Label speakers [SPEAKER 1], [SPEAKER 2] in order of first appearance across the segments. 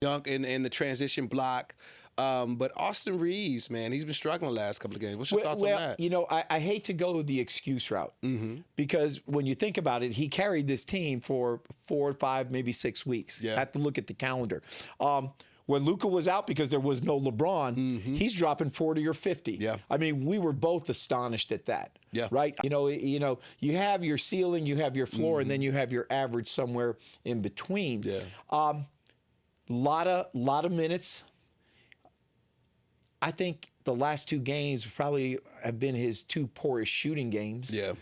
[SPEAKER 1] dunk in the transition block. But Austin Reaves, man, he's been struggling the last couple of games. What's your thoughts on that?
[SPEAKER 2] You know, I hate to go the excuse route because when you think about it, he carried this team for 4, 5, maybe 6 weeks.
[SPEAKER 1] Yeah.
[SPEAKER 2] I have to look at the calendar. When Luka was out because there was no LeBron, he's dropping 40 or 50.
[SPEAKER 1] Yeah.
[SPEAKER 2] I mean, we were both astonished at that.
[SPEAKER 1] Yeah.
[SPEAKER 2] Right? You know, you have your ceiling, you have your floor, and then you have your average somewhere in between.
[SPEAKER 1] Yeah.
[SPEAKER 2] Lot of minutes. I think the last 2 games probably have been his 2 poorest shooting games.
[SPEAKER 1] Yeah.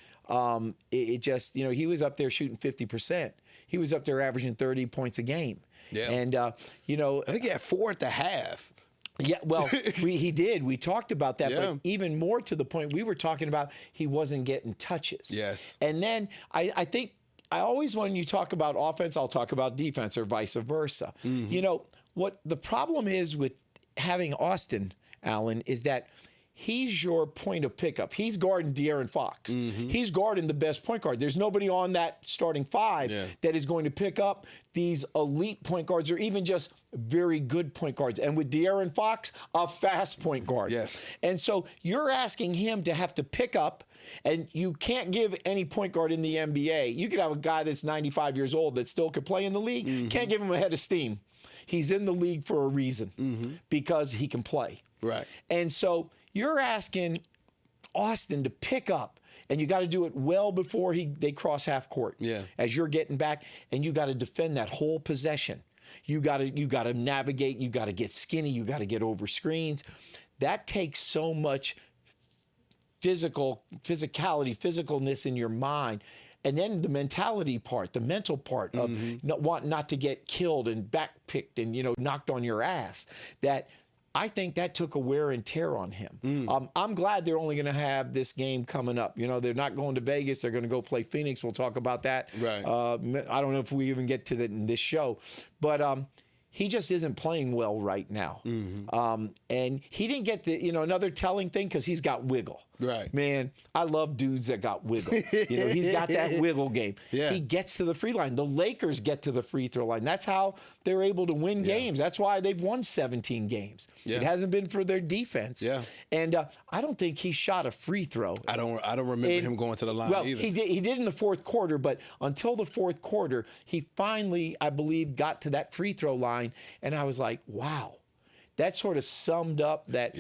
[SPEAKER 2] It just, you know, he was up there shooting 50%. He was up there averaging 30 points a game.
[SPEAKER 1] Yeah.
[SPEAKER 2] And, you know.
[SPEAKER 1] I think he had 4 at the half.
[SPEAKER 2] Yeah, well, he did. We talked about that.
[SPEAKER 1] Yeah.
[SPEAKER 2] But even more to the point, we were talking about he wasn't getting touches.
[SPEAKER 1] Yes.
[SPEAKER 2] And then I think I always, when you talk about offense, I'll talk about defense or vice versa. You know, what the problem is with having Austin, Allen, is that he's your point of pickup. He's guarding De'Aaron Fox. He's guarding the best point guard. There's nobody on that starting 5 that is going to pick up these elite point guards or even just very good point guards. And with De'Aaron Fox, a fast point guard.
[SPEAKER 1] Yes.
[SPEAKER 2] And so you're asking him to have to pick up, and you can't give any point guard in the NBA. You could have a guy that's 95 years old that still could play in the league. Can't give him a head of steam. He's in the league for a reason because he can play.
[SPEAKER 1] Right.
[SPEAKER 2] And so you're asking Austin to pick up, and you got to do it well before they cross half court.
[SPEAKER 1] Yeah.
[SPEAKER 2] As you're getting back, and you got to defend that whole possession. You got to navigate. You got to get skinny. You got to get over screens. That takes so much physicalness in your mind. And then the mentality part, the mental part of not to get killed and backpicked and, you know, knocked on your ass. That I think that took a wear and tear on him. I'm glad they're only going to have this game coming up. You know, they're not going to Vegas. They're going to go play Phoenix. We'll talk about that.
[SPEAKER 1] Right.
[SPEAKER 2] I don't know if we even get to that in this show. But he just isn't playing well right now. And he didn't get another telling thing because he's got wiggle.
[SPEAKER 1] Right.
[SPEAKER 2] Man, I love dudes that got wiggle. You know, he's got that wiggle game.
[SPEAKER 1] Yeah.
[SPEAKER 2] He gets to the free line. The Lakers get to the free throw line. That's how they're able to win games. That's why they've won 17 games. It hasn't been for their defense.
[SPEAKER 1] Yeah.
[SPEAKER 2] And I don't think he shot a free throw.
[SPEAKER 1] I don't remember him going to the line either.
[SPEAKER 2] He did in the fourth quarter, but until the fourth quarter, he finally, I believe, got to that free throw line, and I was like, wow. That sort of summed up that